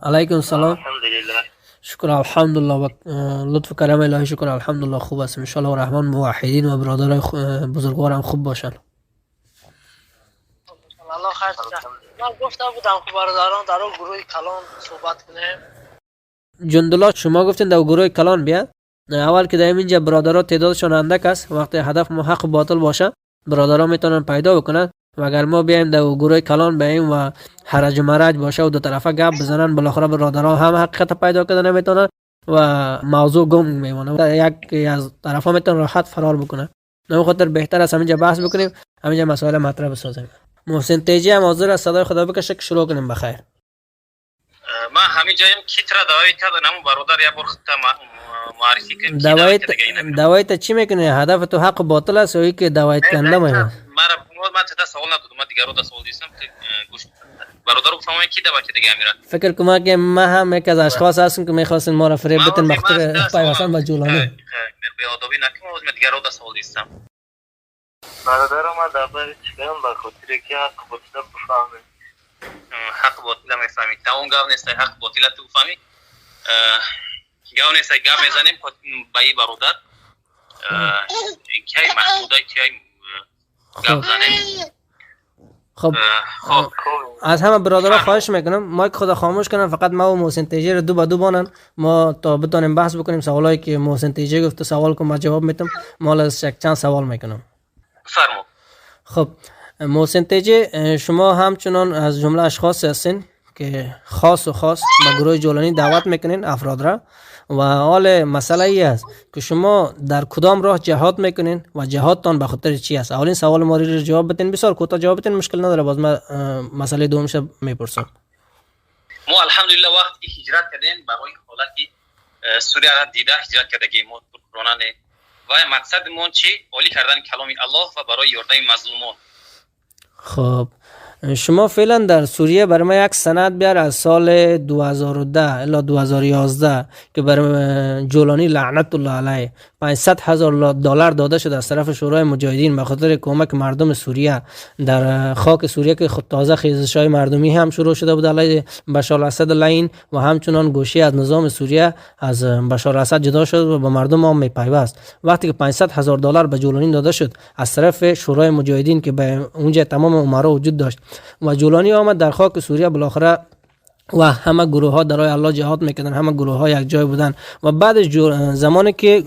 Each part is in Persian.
علیکم السلام. الحمدلله. شکر الحمدلله و لطف و کرم الهی شکر الحمدلله خوب است ان شاء الله. و رحمان موحدین و برادرای بزرگوارم خوب باشن. الله خیر کنه. من گفتم بودم که برادران در اون گروه کلان صحبت کنیم. جندلا شما گفتین در گروه کلان بیا. اول که در اینجا برادرها تعدادشون اندک است، وقتی هدف ما حق و باطل باشه برادرها میتونن پیدا بکنن و اگر ما بیایم در گروه کلان بیایم و حرج و مرج باشه و دو طرفه گپ بزنن بالاخره برادرها هم حقیقت پیدا کردن نمیتونن و موضوع گم میمونه، یک از طرفا میتونه راحت فرار بکنه. نه خاطر بهتر است همینجا بحث بکنیم، همینجا مسائل مطرح بسازیم. محسن تیجی هم حاضر است صدای خدا بکشه که شروع کنیم بخیر. ما همین جایم کیترا دعوی کردن همون برادر یا برخت معرفی کنیم. دعوی چی میکنه؟ هدف تو حق و باطل است یا که دعوی کنده میکنه؟ ما تدا سوال ندادم، ما دیگه رو دا سوال دیستم که گوش برادر رو فهمه کی دعوی دیگه امیرا. فکر کنم که ما هم یک از اشخاص هستیم که میخواستن ما را فریب بدن مخاطر پیوستن با جولانی. به ادبی نکنم، ما دیگه رو دا سوال دیستم. برادر ما دعوی چیکارم به خاطر که حق و باطل بفهمه. حق باطل میفهمی. تا اون گاو نیست حق باطل تو فهمی. گاو نیست گاو میزنیم با این برادر. کی محموده کی گاو زنیم. خب از همه برادرها خواهش میکنم مایک خدا خاموش کنن، فقط ما و محسن تیجی رو دو با دو بانن ما تا بتونیم بحث بکنیم. سوالایی که محسن تیجی گفت سوال کنم ما جواب میتم. مال از چند سوال میکنم. فرمو. خب محسن تیجی شما همچنان از جمله اشخاص هستین که خاص به گروه جولانی دعوت میکنین افراد را و حال مسئله ای است که شما در کدام راه جهاد میکنین و جهادتان به خاطر چی است؟ اولین سوال ما رو جواب بدین، بسیار کوتاه جواب بدین، مشکل نداره، باز ما مسئله دومش میپرسم. ما الحمدلله وقتی هجرت کردیم برای حالتی سوریه را دیده هجرت کردیم ما کرونا نه و مقصدمون چی؟ عالی کردن کلام الله و برای یاردن مظلومان. خب شما فعلا در سوریه برای ما یک سند بیار از سال 2010 الی 2011 که برای جولانی لعنت الله علیه $500,000 داده شد از طرف شورای مجاهدین به خاطر کمک مردم سوریه در خاک سوریه که خود تازه خیزش‌های مردمی هم شروع شده بود علیه بشار الاسد لعین و همچنان گوشی از نظام سوریه از بشار الاسد جدا شد و به مردم هم میپیوست. وقتی که $500,000 به جولانی داده شد از طرف شورای مجاهدین که به اونجا تمام امرا وجود داشت و جولانی آمد در خاک سوریه، بالاخره و همه گروه ها در راه الله جهاد میکردن، همه گروه ها یک جای بودن و بعد زمانی که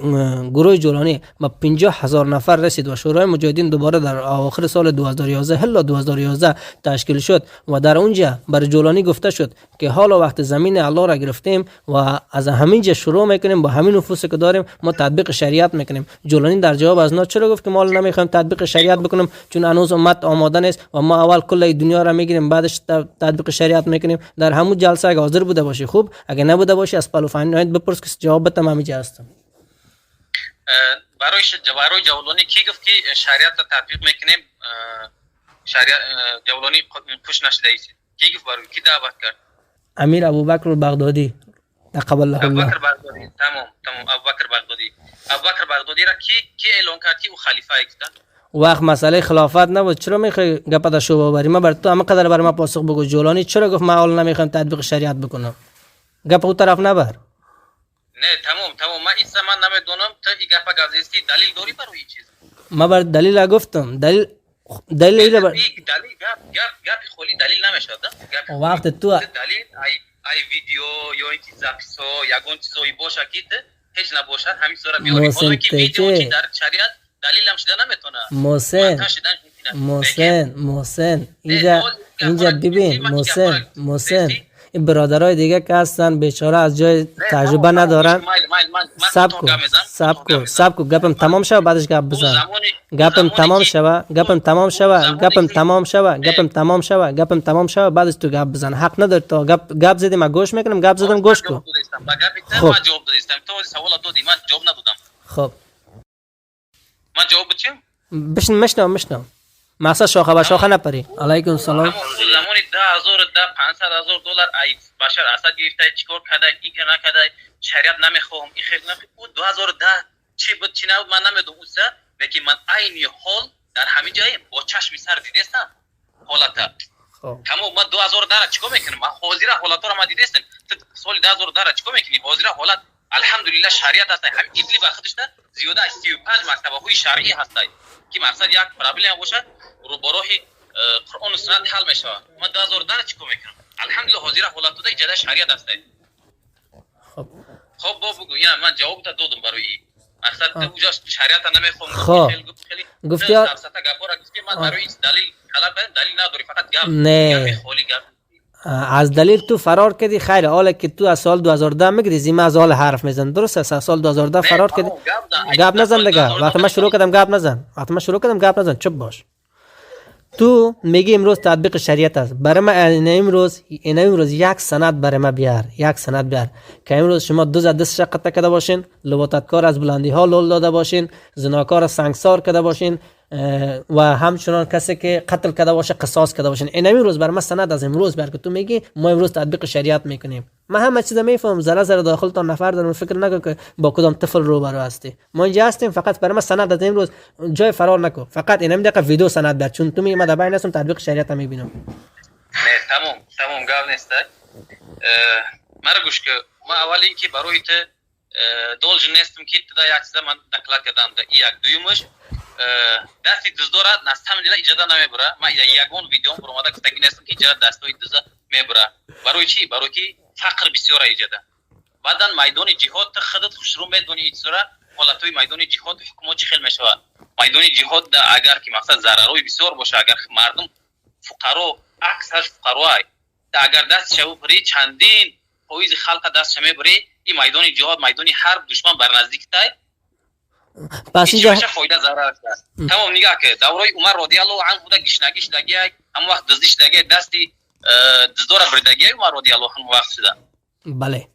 گروه جولانی با 50,000 نفر رسید و شورای مجاهدین دوباره در آخر سال 2011 الی 2011 تشکیل شد و در اونجا برای جولانی گفته شد که حالا وقت زمین الله را گرفتیم و از همینجا شروع میکنیم با همین نفوسی که داریم ما تطبیق شریعت میکنیم. جولانی در جواب از ما چرا گفت که ما نمیخوایم تطبیق شریعت بکنیم؟ چون هنوز امت آماده نیست و ما اول کل دنیا را میگیریم بعدش تطبیق شریعت میکنیم. در همون جلسه اگه حاضر بوده باشی خوب، اگه نبوده باشی از پلوفاینات بپرس که جواب بدم همینجا هستم. برای جولانی کی گفت که شریعت را تطبیق میکنیم؟ شریعت جولانی خوش نشده ایست. کی گفت برای کی دعوت کرد؟ امیر ابوبکر بغدادی تقبل الله. ابوبکر بغدادی. تمام ابوبکر بغدادی را کی اعلان کرد که او خلیفه است؟ وقت مسئله خلافت نبود، چرا میخوای گپ در شو ببری؟ ما بر تو همه قدر بر ما پاسخ بگو. جولانی چرا گفت ما اول نمیخوایم تطبیق شریعت بکنم؟ گپ او طرف نبر. نه تمام ما ایسا من نمیدونم تو این گپ گازیستی دلیل داری برای این چیز؟ ما بر دلیل گفتم. دلیل دلیل گپ خالی دلیل نمیشد. وقت تو دلیل ای ویدیو یا این چیزا یگون چیزایی باشه که هیچ نباشه همین صورت بیاری. حالا که ویدیو چی در شریعت دلیل هم شده نمیتونه. محسن اینجا ببین محسن این برادرای دیگه که هستن بیچاره از جای تجربه ندارن. سب کو گپم تمام شوه بعدش گپ بزن. گپم تمام شوه بعدش تو گپ بزن. حق نداری تو گپ زدی ما گوش میکنم. گپ زدم گوش کن. خب جواب دادم تو سوال دادی من جواب ندادم. خب من جواب بدم مشنو مقصد شاخه به شاخه نپری. علیکم السلام. زمانی $10,000 $500,000 ای بشار اسد گرفته چیکار کرده این که نکرده شریعت نمیخوام این خیلی نمیخوام. او 2010 چی بود چی نبود من نمیدونم. اوسه میگه من عین حال در همین جای با چشم سر دیدستم حالت خب همون ما 2010 چیکار میکنیم؟ ما حاضر حالات رو ما دیدستن. سال 2010 چیکار میکنیم؟ حاضر حالات الحمدلله شریعت هست. همین ادلیب خودش نه زیاده از 35 مکتبه های شرعی هست که مقصد یک پرابلم باشه رو با راه قرآن و سنت حل میشه. ما 2010 چیکار میکنیم؟ الحمدلله حاضر حالات ده جدا شریعت هست. خب بگو اینا من جواب دادم برای مقصد تو اونجا شریعت نمیخوام. خب گفتی من برای این دلیل نداری فقط گپ نه خالی گپ. از دلیل تو فرار کردی. خیر حالا که تو از سال 2010 میگی زیما از حال حرف میزن درست است. از سال 2010 فرار کردی گپ نزن دیگه. وقتی من شروع کردم گپ نزن چپ باش. تو میگی امروز تطبیق شریعت است. برای من امروز یک سند برای من بیار. یک سند بیار که امروز شما دو دست قطع کرده باشین، لواطتکار از بلندی ها لول داده باشین، زناکار سنگسار کرده باشین و همچنان کسی که قتل کرده باشه قصاص کرده باشین. این امروز برای من سند از امروز بیار که تو میگی ما امروز تطبیق شریعت میکنیم. من همه چیز میفهمم. ذره داخل تا نفر دارم. فکر نکن که با کدام طفل روبرو هستی. ما اینجا هستیم. فقط برای من سند از امروز جای فرار نکن. فقط این دقیقه ویدیو سند بیار چون تو میگی من دبای نستم تطبیق شریعت میبینم. نه تمام گاو نیست. مرا گوش که ما اول اینکه برای ت دولج نیستم که تا یک چیز من دکلار کردم دا یک دویمش دستی دزدورا نستم دیلا ایجادا نمیبره. ما یگون ویدیو برام داد که نیستم که ایجاد دستوی دزد میبره. برای چی؟ برای که فقر بسیار ایجاده. بعدن میدان جهاد خودت شروع میدونی ایجورا حالا توی میدان جهاد حکومت چی خیلی میشه. میدان جهاد اگر که مثلا ضررای بسیار باشه، اگر مردم فقرا اکثر فقراای اگر دست شو بری چندین پویز خلق دست شمی بری این میدان جهاد میدان حرب دشمن بر نزدیک تای پس اینجا فایده ضرر است. تمام نگاه که دوره عمر رضی الله عنه بوده گشنگیش دگی هم وقت دزدیش دگی دستی دزدور بردگی عمر رضی الله عنه وقت شده. بله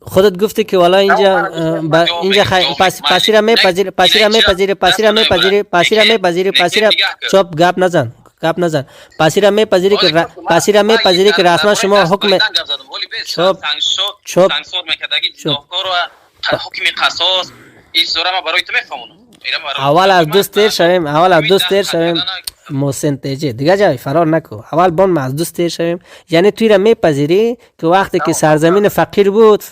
خودت گفتی که والا اینجا پاسیرا چوب گپ نزن پاسیرا میپذیری که رسما شما حکم چوب حکم قصاص این سوره ما برای تو میفهمونم. اول از دوست تیر شویم محسن تیجی دیگه جای فرار نکو. اول بان ما از دوست تیر شویم. یعنی توی را میپذیری که وقتی که سرزمین فقیر بود،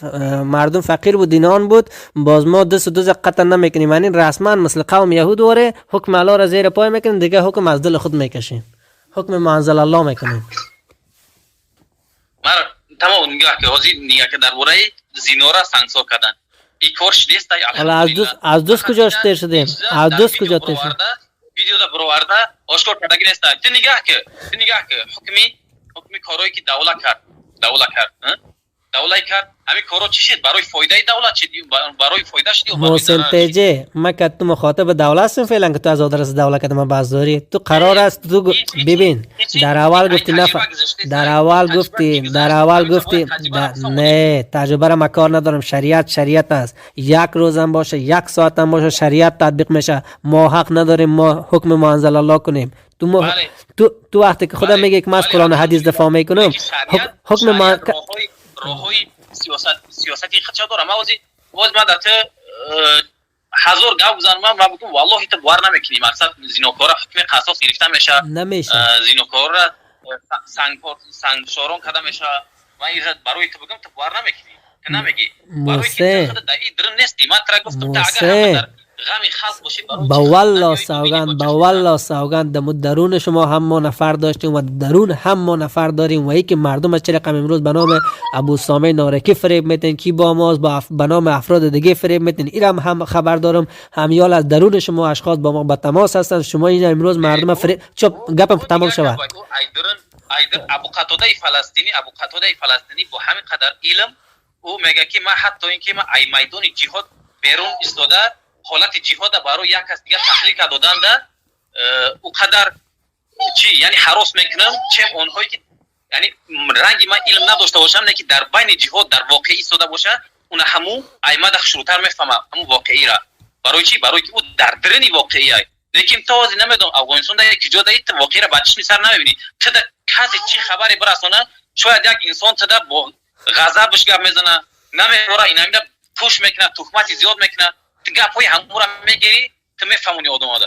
مردم فقیر بود، دینان بود، باز ما دست قطع نمیکنیم. یعنی رسما مثل قوم یهود وره حکم الله را زیر پای میکنیم، دیگه حکم از دل خود میکشیم، حکم ما انزل الله میکنیم. مرا تمام نگاه که روزی نگاه که درباره زینورا سانسور کردن این کارش نیست. از دوست کجا تیر شدیم؟ از دوست کجا تیر شدیم؟ ویدیو دا برآورده آشکار کردگی نیست. تو نگاه که حکمی کارایی که دولت کرد همین کارا چی شد؟ برای فایده دولت چی؟ برای فایده شدی؟ محسن تیجی ما که تو مخاطب دولت هستیم فعلا که تو از آدرس دولت که ما باز داری. تو قرار است تو ببین در اول گفتی نه تجربه را مکار ندارم. شریعت است. یک روزم باشه یک ساعتم باشه شریعت تطبیق میشه. ما حق نداریم ما حکم ما انزل الله کنیم. تو وقتی که خدا میگه که من از قرآن و حدیث دفاع میکنم حکم ما راههای سیاستی خدشه دارم. باز من داته هزار گاو بزنم من بگم والله تو بار نمیکنی. مقصد زینوکارا حکم قصاص گرفته میشه. زینوکارا سنگساران کرده میشه. من ایراد برای تو بگم تو بار نمیکنی. تو نمیگی. برای که خود در این درن نیستی. من ترا گفتم تا اگر هم غمی خاص باشی با والله سوگند در درون شما هم ما نفر داشتیم و درون هم ما نفر داریم و ای که مردم از چه رقم امروز به نام ابو سامه نارکی فریب میتن کی با ماست به نام افراد دیگه فریب میتن. ایرم هم خبر دارم همیال از درون شما اشخاص با ما به تماس هستند. شما این امروز مردم فریب چپ گپم تمام شود. ابو قتاده فلسطینی با همین قدر علم او میگه که ما حتی اینکه ما ای میدان جهاد بیرون ایستاده حالت جهاد برای یک کس دیگه تخلیق دادن ده او قدر چی یعنی حراس میکنم چه اونهایی که یعنی رنگی من علم نداشته باشم نه که در بین جهاد در واقعی ایستاده باشه اون همو ایمد شروعتر میفهمم همو واقعی را. برای چی؟ برای که او در درنی واقعی ای. لیکن توازی نمیدونم افغانستان در یک جا دارید واقعی را بچش سر نمیبینی. خدا کسی چی خبری برسونه شاید یک انسان تدا با غضبش گپ میزنه نمیره اینا میده پوش میکنه تهمت زیاد میکنه گپای همو را میگیری تو میفهمونی آدم آده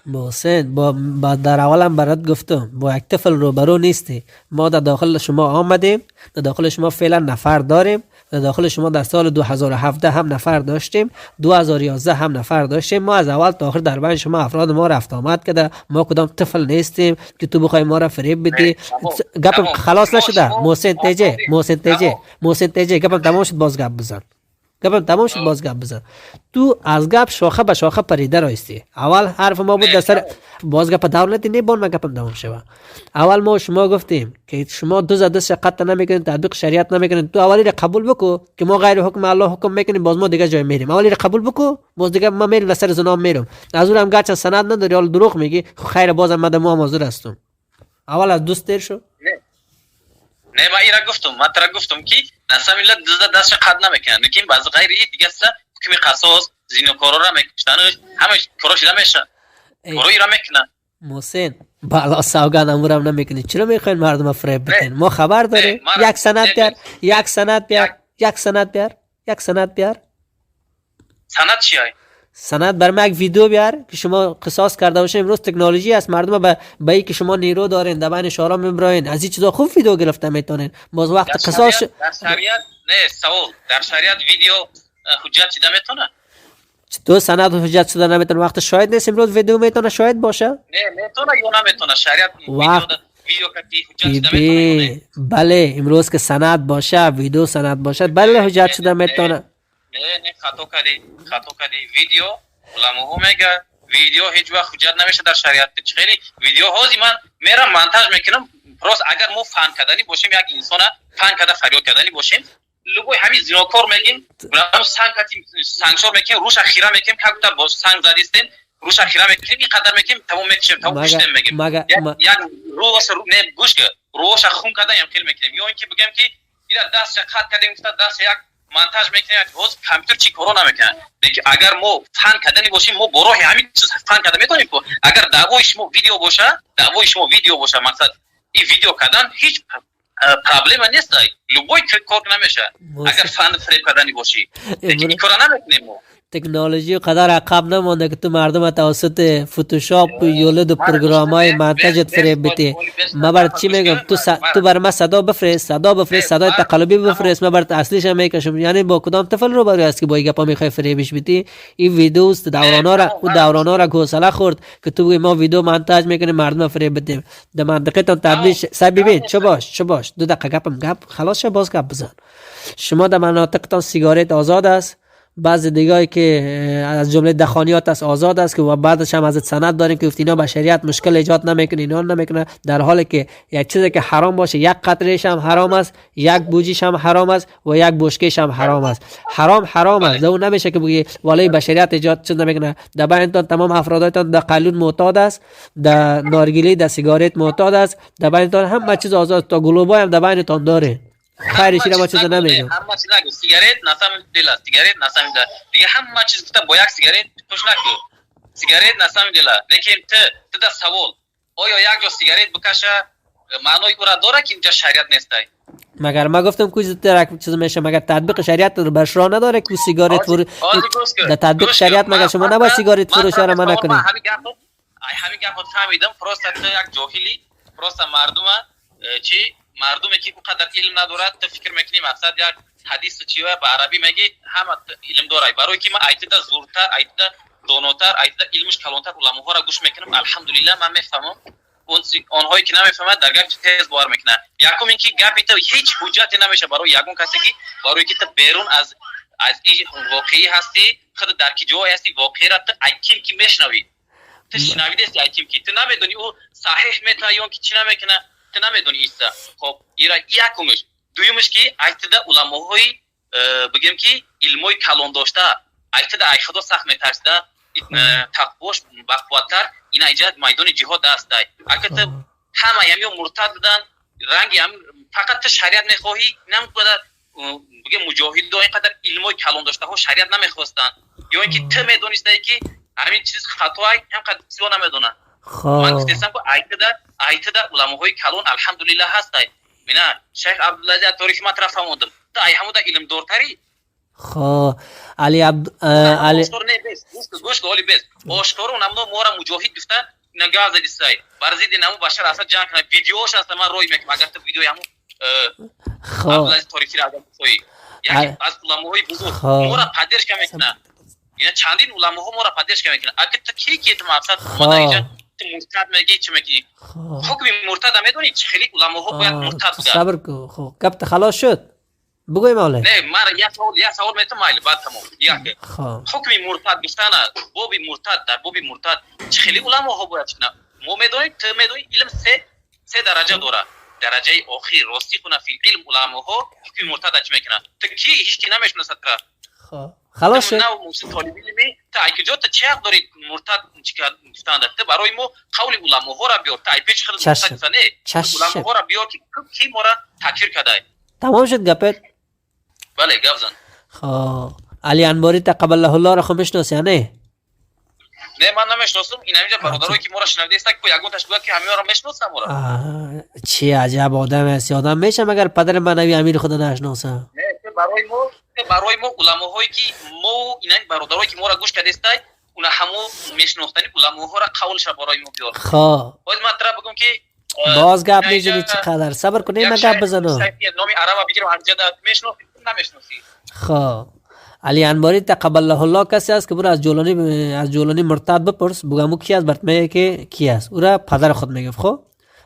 محسن با در اولم برات گفتم با یک طفل روبرو نیستی. ما در داخل شما آمدیم، در داخل شما فعلا نفر داریم، در داخل شما در سال 2017 هم نفر داشتیم، 2011 هم نفر داشتیم. ما از اول تا آخر در بین شما افراد ما رفت آمد کرده. ما کدام طفل نیستیم که تو بخوای ما را فریب بدی. گپم خلاص نشده محسن تیجه گپم تمام شد. باز گپ بزن. تو از گپ شاخه به شاخه پریده رایستی. اول حرف ما بود در سر باز گپ دولتی نیبون ما گپم تمام شوه. اول ما شما گفتیم که شما دست قطع نمیکنین، تطبیق شریعت نمیکنین. تو اولی را قبول بکو که ما غیر حکم الله حکم میکنیم، باز ما دیگه جای میریم. اولی را قبول بکو، باز دیگه ما میریم لسر زنا میرم. از اون هم گچ سند نداری، حال دروغ میگی. خیر بازم ما معذور هستم. اول از دوست تیر شو. نه ما ایرا گفتم، ما ترا گفتم که نسا ملت دست قد نمیکنن، لیکن بعض غیری دیگه است حکم قصاص زینوکارا را میکشن، همش کارش نمیشه. کارو ایرا میکنن. محسن بالا سوگند امورم نمیکنی. چرا میخواین مردم فریب بدین؟ ما خبر داریم. یک سند بیار. سند چیه؟ سند بر من یک ویدیو بیار که شما قصاص کرده باشه. امروز تکنولوژی است، مردم به ای که شما نیرو دارین، در بین شورا میبراین، از این چیزا خوب ویدیو گرفته میتونین. باز وقت قصاص در شریعت نه سوال در شریعت ویدیو حجت چیده میتونه؟ تو سند حجت شده نمیتونه. وقت شاهد نیست، امروز ویدیو میتونه شاهد باشه؟ نه میتونه یا نمیتونه. شریعت ویدیو کتی حجت شده میتونه. بله امروز که سند باشه، ویدیو سند باشه، بله حجت شده میتونه. نه خطا کردی. ویدیو علماء میگه ویدیو هیچ وقت حجت نمیشه در شریعت. خیلی ویدیو هایی من میرم مونتاژ میکنم. راست اگر ما فن کردنی باشیم، یک انسان فن کرده فریاد کردنی باشیم، لوگوی همین زیناکار میگیم، برام سنگشور میکنیم، روش اخیرا میکنیم که تا با سنگ زدیستین روش اخیرا میکنیم، این قدر میکنیم تمام میکشیم، تمام پشتم میگیم. یک روش نه گوش که روش خون کردن هم خیلی میکنیم. یا اینکه بگم که اینا دست خط کردیم دست یک مونتاژ میکنیم، روز کامپیوتر چی کارو نمیکنه. لیکن اگر ما فن کردنی باشیم، ما برای همین چیز فن کرده میتونیم. اگر دعوایش ما ویدیو باشه مقصد این ویدیو کردن هیچ پرابلم نیست. لوگوی کار نمیشه اگر فن فریب کردنی باشی. این کارا نمیکنیم. تکنولوژی قدر عقب نمونده که تو مردم توسط فتوشاپ و یولد و پروگرام‌های منتجت فریب بدی. ما برات چی میگم؟ تو بر ما صدا بفرست، صدای تقلبی بفرست، ما برات اصلیش هم میکشم. یعنی با کدام طفل رو برای است که با گپا میخوای فریبش بدی؟ این ویدیوست دورانا را گوساله خورد که تو بگی ما ویدیو منتاج میکنیم مردم فریب بدیم. در منطقه تون تبلیغ ببین چه باش 2 دقیقه گپ خلاص شه، باز گپ بزن. شما در مناطقتان سیگارت آزاد است، بعضی دیگه که از جمله دخانیات است آزاد است که و بعدش هم از سند داریم که اینا به شریعت مشکل ایجاد نمیکنه، اینا نمیکنه. در حالی که یک چیزی که حرام باشه، یک قطرهش هم حرام است، یک بوجیش هم حرام است و یک بشکهش هم حرام است. حرام است. اون نمیشه که بگی ولی به شریعت ایجاد چیز نمیکنه. در بینتون تمام افرادتون در قانون معتاد است، در نارگیلی در سیگارت معتاد است، در بینتون همه چیز آزاد. تا گلوبای هم در بینتون داره. خیرشی را ما چیز نمیگم. همه چیز نگو. سیگارت نسام دل دیگه همه چیز تو با یک سیگارت خوش نکو. سیگارت نسام دل. لیکن تو در سوال آیا یک جا سیگارت بکشه معنی او را داره که اینجا شریعت نیست؟ مگر ما گفتم کوی زودتر چیز میشه. مگر تطبیق شریعت رو بشرا نداره که سیگارت در تطبیق شریعت مگر شما نباید سیگارت فروش را منع کنید. همین گپ فهمیدم. پروست یک جاهلی پروست مردمی که اونقدر علم ندارد تو فکر میکنی مقصد یک حدیث چیه به عربی میگی همه علم داره. برای که من ایتدا زورتر ایتدا دونوتر ایتدا علمش کلانتر علماء را گوش میکنم. الحمدلله من میفهمم. اونهایی که نمیفهمند در گپ تیز بار میکنه. یکم اینکه گپی تو هیچ حجتی نمیشه برای یگون کسی که برای که تو بیرون از این واقعی هستی، خود در کی جای هستی واقعی را تو ایکیم کی میشنوی. تو شنویده است ایکیم کی تو نمیدونی او صحیح میتونه یا کی چی نمیکنه. تو نمیدونی ایستا. خب ایرا یکمش. دویمش که ایتدا علماءهای بگیم که علمای کلان داشته، ایتدا ای خدا سخت میترسیده، تقواش بقوتر این ایجاد میدان جهاد است. اگه تو همه همیو مرتد بودن رنگی هم فقط تو شریعت میخواهی، نمی‌قدر بگیم مجاهد و اینقدر علمای کلان داشته ها شریعت نمیخواستن، یا اینکه تو میدونسته که همین چیز خطایی هم قد سیوا نمیدونه. من گفتم که ایتدا علماءهای کلان الحمدلله هست. مینا شیخ عبدالعزیز تاریخ مطرح فرمودم. تو ای همودا علم دورتری خب علی عبد علی آشکار نه بس گوش گولی بس آشکار اونم نو مورا مجاهد گفتن نگاه زدی سای برزید نمو بشر اصلا جنگ کنه ویدیوش اصلا من روی میکنم اگر تو ویدیو همون خب عبدالعزیز تاریخی را آدم توی یکی از علماهای بزرگ مورا پدرش که میکنه اینا چندین علماها مورا پدرش که میکنه اگه تو کی تو مقصد اومده اینجا تو مرتد میگی چی میگی حکم مرتد میدونی چه خیلی علماها باید مرتد بودن صبر کو خب کبت خلاص شد بگوی مولا نه من یه سوال میتونم مایل بعد تمام یکی حکم مرتد گفتن بابی مرتد در بابی مرتد چه خیلی علماها باید چنه ما میدونیم تو میدونی علم سه درجه داره درجه آخر راستی خونه فی علم علماها حکم مرتد چی میکنه تو کی هیچ کی نمیشناسه ترا خب خلاص شد نه موسی طالب علمی تا اگه تو چه حق داری مرتد چیکار گفتن ده برای ما قول علماها را بیار تا ای پیش خرد مرتد زنه علماها را بیار که کی ما را تکفیر کرده تمام شد گپت بله گپ زن خب علی انباری تقبل الله را خب میشناسی نه نه من نمیشناسم این همینجا برادرایی که ما را شنیده است که یگون تاش بود که همه را میشناسم ما را چی عجب آدم است آدم میشه مگر پدر منوی امیر خدا نشناسه نه برای ما علماهایی که ما این برادرایی که ما را گوش کرده است اونا همو میشناختنی علماها را قولش برای ما بیار خب باز مطلب بگم که باز گپ میزنی چقدر صبر کنی من گپ بزنم نام عربا بگیرم هر جا میشناسی نمیشناسی خب علی انباری تقبل الله کسی است که برو از جولانی مرتد بپرس بگم کی است برات میگه که کی است او را پدر خود میگه خب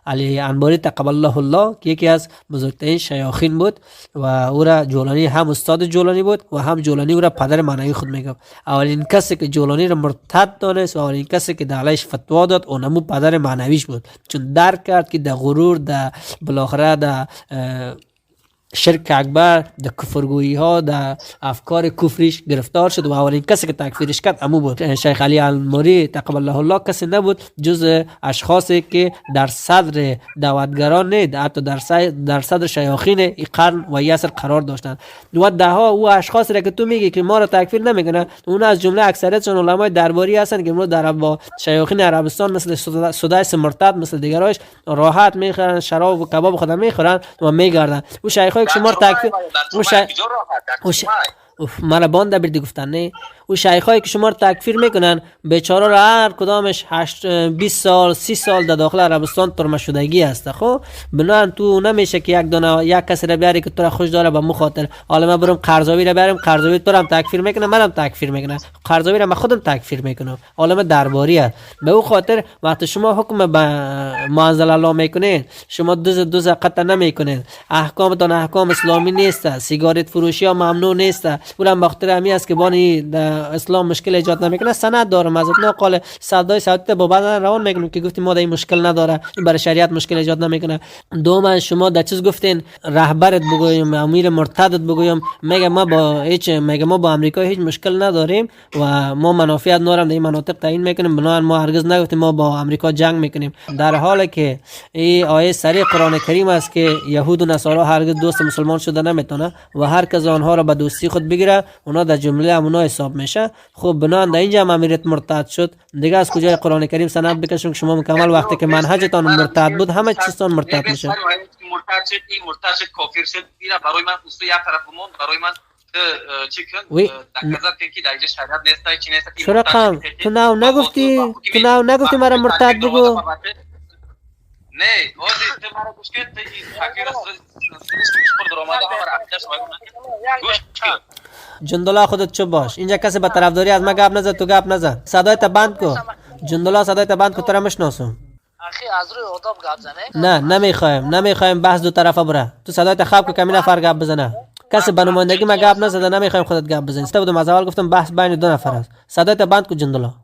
علی انباری تقبل الله که یکی از بزرگترین شیاخین بود و او را جولانی هم استاد جولانی بود و هم جولانی او را پدر معنوی خود میگه اولین کسی که جولانی را مرتد دانست و اولین کسی که علیش فتوا داد اونمو پدر معنویش بود چون درک کرد که در غرور در بالاخره در شرک اکبر در کفرگویی ها در افکار کفریش گرفتار شد و اولین کسی که تکفیرش کرد امو بود شیخ علی انباری تقبل الله کسی نبود جز اشخاصی که در صدر دعوتگران نه حتی در صدر شیاخین این قرن و یسر قرار داشتند و دهها او اشخاصی را که تو میگی که ما را تکفیر نمیکنه اون از جمله اکثریتشون علمای درباری هستند که امروز در با شیاخین عربستان مثل سدایس مرتد مثل دیگراش راحت میخورن شراب و کباب خود میخورن و میگردن او شیخ که شما تکفیر مرا بانده بردی گفتن نه او شیخایی که شما تکفیر میکنن بیچاره را هر کدامش 20 سال 30 سال در داخل عربستان پرمشدگی هست خب بنان تو نمیشه که یک کسی را بیاری که تو را خوش داره به مخاطر حالا ما برم قرضاوی را بیارم قرضاوی تو را هم تکفیر میکنه منم تکفیر میکنه قرضاوی را من خودم تکفیر میکنم حالا درباری است به او خاطر وقتی شما حکم به ما انزل الله میکنین شما دوز قطع نمیکنین احکامتان احکام اسلامی نیست سیگارت فروشی ها ممنوع نیست اونم بخاطر همین است که بانی اسلام مشکل ایجاد نمیکنه سند دارم از اتنا قال سودای سعودی با بعد روان میکنم که گفتیم ما این مشکل نداره این برای شریعت مشکل ایجاد نمیکنه دوم شما در چیز گفتین رهبرت بگویم امیر مرتدت بگویم میگه ما با امریکا هیچ مشکل نداریم و ما منافعت نارم در این مناطق تعیین میکنیم بنابراین ما هرگز نگفتیم ما با امریکا جنگ میکنیم در حالی که این آیه صریح قرآن کریم است که یهود و نصارا هرگز دوست مسلمان شده نمیتونه و هر کس آنها را به دوستی خود بگیره اونا در جمله همونا حساب میشه خب بنان در اینجا هم امیرت مرتد شد دیگه از کجای قرآن کریم سند بکشون که شما مکمل وقتی که منهجتان مرتد بود همه چیزتان مرتد میشه مرتد شد کافر شد برای من اصلا یک طرف مون برای من وی چرا کام تو نگفتی مرا مرتد بگو نه اوزی تو مرا گوش کرد جندولا خودت چوب باش اینجا کسی به طرفداری از ما گپ نزد تو گپ نزن صدایت بند کو جندولا صدایت بند کو تو را میشناسم اخی از روی آداب گپ زنه نه نمیخوایم بحث دو طرفه بره تو صدایت خواب کو کمی نفر گپ بزنه کسی به نمایندگی ما گپ نزده نمیخوایم خودت گپ بزنی است بودم از اول گفتم بحث بین دو نفر است صدایت بند کو جندولا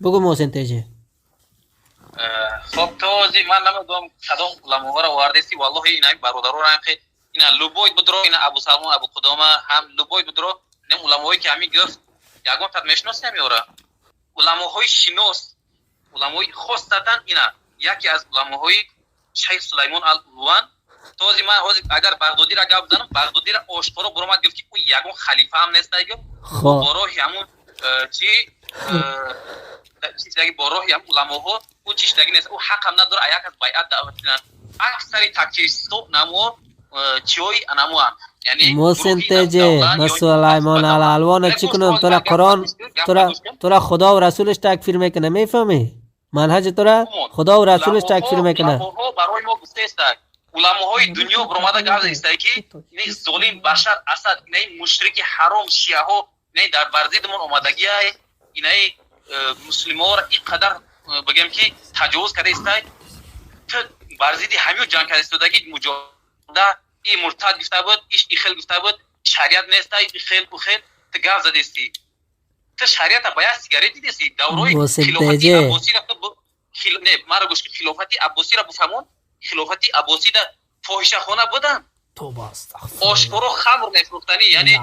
بگو محسن تیجی خب تو زی من نمیدونم کدام علماء را واردسی والله اینا برادران که اینا لوبوی بدرو اینا ابو سلمان ابو قدامه هم لوبوی بدرو نم علماءی که همین گفت یگان تا میشناسی میوره علماء شناس علماء خاصتن اینا یکی از علماء شیخ سلیمان الوان تو زی من اگر بغدادی را گفت زنم بغدادی را آشکارا برام گفت که او یگان خلیفه هم نیست دیگه برای همون چی چیزی با روحی هم علماء او چیزی نیست او حق هم نداره یک از بیعت دعوت کنن اکثری تکیستو نمو چیوی نمو یعنی محسن تیجه ما سلیمان الالوان چی کنم؟ تو را قرآن تو را خدا و رسولش تکفیر میکنه، میفهمی؟ منهج تو را خدا و رسولش تکفیر میکنه. برای ما گفته است علماهای دنیا برآمده گفته است که این ظالم بشر اسد این مشرک حرام شیعه ها نه در برزیدمون اومدگی اینا مسلمان را اینقدر بگم که تجاوز کرده است که برزیدی همه جان کرده است که مجاهده این مرتد گفته بود این خیل گفته بود شریعت نیست این خیل و خیل تو گفت زده استی تو شریعت باید سیگارت دیدی دورای خلافتی عباسی را نه مرا گوش خلافتی عباسی را بفهمون خلافتی عباسی در فاحشه خانه بودن توبه استغفر آشکارا خمر میفروختنی یعنی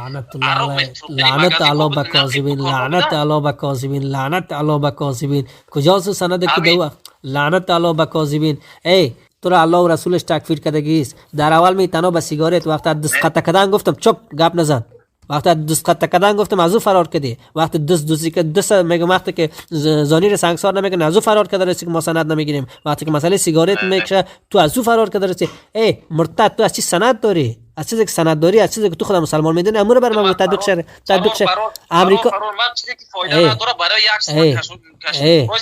عرق میفروختنی لعنت علی بکاذبین لعنت علی بکاذبین لعنت علی بکاذبین کجاست سند که دو لعنت علی بکاذبین ای تو را الله و رسولش تکفیر کردگیست. در اول می تنها به سیگارت وقت دست قطع کردن گفتم چپ گپ نزن، وقت دست قطع کردن گفتم از او فرار کردی، وقت دست دوزی که دست میگم وقتی که زانی را سنگسار نمیکنه از او فرار کرده رسی که ما سند نمیگیریم، وقتی که مسئله سیگارت میکشه تو از او فرار کرده رسی. ای مرتد تو از چی سند داری؟ از چیزی که سند داری، از چیزی که تو خود مسلمان میدونی امور بر ما تطبیق شه امریکا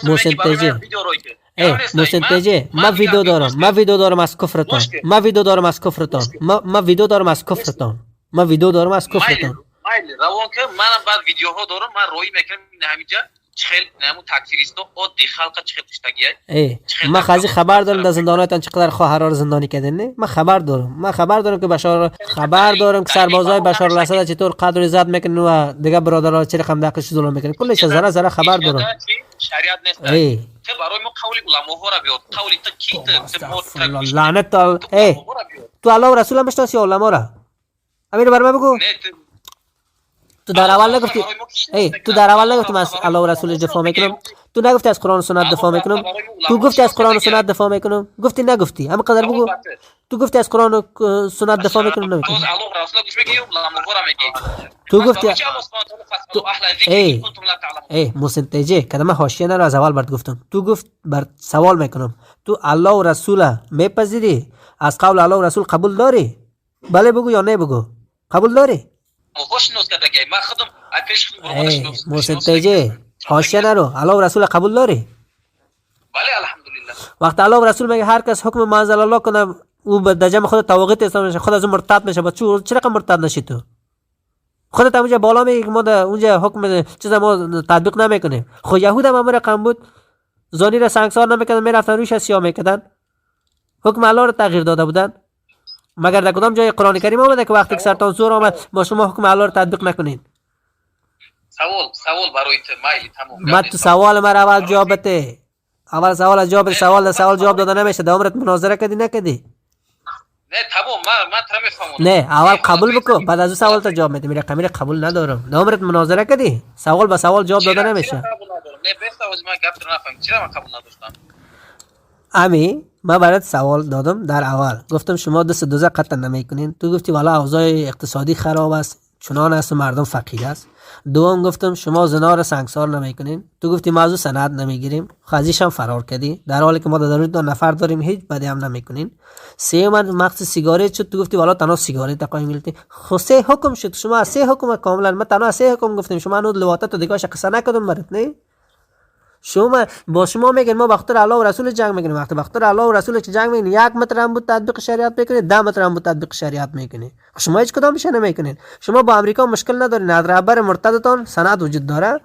محسن تیجه محسن تیجه ما ویدیو دارم از کفرتان ما ویدیو دارم از کفرتان ما ویدیو دارم از کفرتان ما ویدیو دارم از کفرتان روان که منم بعد ویدیوها دارم من روی میکنم همینجا چخل نمو تکفیریستو او دی خلق چخل کشتگیه ما خازی خبر دارم در زنداناتان چقدر خواهرها رو زندانی کردن نه ما خبر دارم که بشار خبر دارم که سربازای بشار الاسد چطور قدر عزت میکنن و دیگه برادرها چه رقم دقیقش ظلم میکنن کلش ذره خبر دارم. شریعت نیست که برای ما قول علماء را بیاد قول تکیت لعنت تو الله و رسول هم میشناسی علما را امیر برام بگو تو در اول نگفتی من از الله و رسولش دفاع میکنم، تو نگفتی از قرآن و سنت دفاع میکنم، تو گفتی از قرآن و سنت دفاع میکنم، گفتی نگفتی همه قدر بگو تو گفتی از قرآن و سنت دفاع میکنم نمیکنم تو گفتی محسن تیجه کدام حاشیه نرو از اول برات گفتم تو گفت بر سوال میکنم تو الله و رسول میپذیری از قول الله و رسول قبول داری؟ بله بگو یا نه بگو قبول داری؟ محسن تیجه حاشیه نرو الله و رسول قبول داری؟ بله الحمدلله. وقت الله و رسول میگه هر کس حکم ما انزل الله کنه او به دجم خود طواغیت اسلام میشه خود از اون مرتد میشه با چه رقم مرتد نشی تو خودت اونجا بالا میگی که ما اونجا حکم چیزا ما تطبیق نمیکنیم. خو یهود هم امر رقم بود زانی را سنگسار نمیکردن میرفتن روش سیاه میکردن حکم الله رو تغییر داده بودن مگر در کدام جای قرآن کریم آمده که وقتی که سرطان زور آمد با شما حکم الله رو تطبیق نکنین؟ سوال برای مایلی تمام ما تو سوال مرا اول جواب بده اول سوال جواب داده نمیشه دامرت مناظره کردی نکردی نه تمام ما ترا میفهمم نه اول قبول بکن بعد از سوال تا جواب میدی میره کمیره قبول ندارم دامرت مناظره کردی سوال به سوال جواب داده نمیشه نه بس از ما گپ نفهم چرا من قبول نداشتم امی ما برات سوال دادم در اول گفتم شما دست دوزه قطع نمیکنین تو گفتی والا اوضاع اقتصادی خراب است چنان است و مردم فقیر است. دوم گفتم شما زنا را سنگسار نمیکنین تو گفتی ما از سند نمیگیریم خازیش هم فرار کردی در حالی که ما در دو نفر داریم هیچ بدی هم نمیکنین. سوم مقصد سیگارت شد تو گفتی والا تنها سیگارت تقایم میلتی خو سه حکم شد شما سه حکم کاملا ما تنها سه حکم گفتیم شما نود لواطه تو دیگه قصه نکردم برات نه شما با شما میگن ما بخاطر الله و رسول جنگ میکنیم وقتی بخاطر الله و رسول جنگ میکنین 1 متر هم بود تطبیق شریعت میکنین 10 متر هم بود تطبیق شریعت میکنین شما هیچ کدام میشه نمیکنین. شما با امریکا مشکل ندارین از رهبر مرتدتان سند وجود داره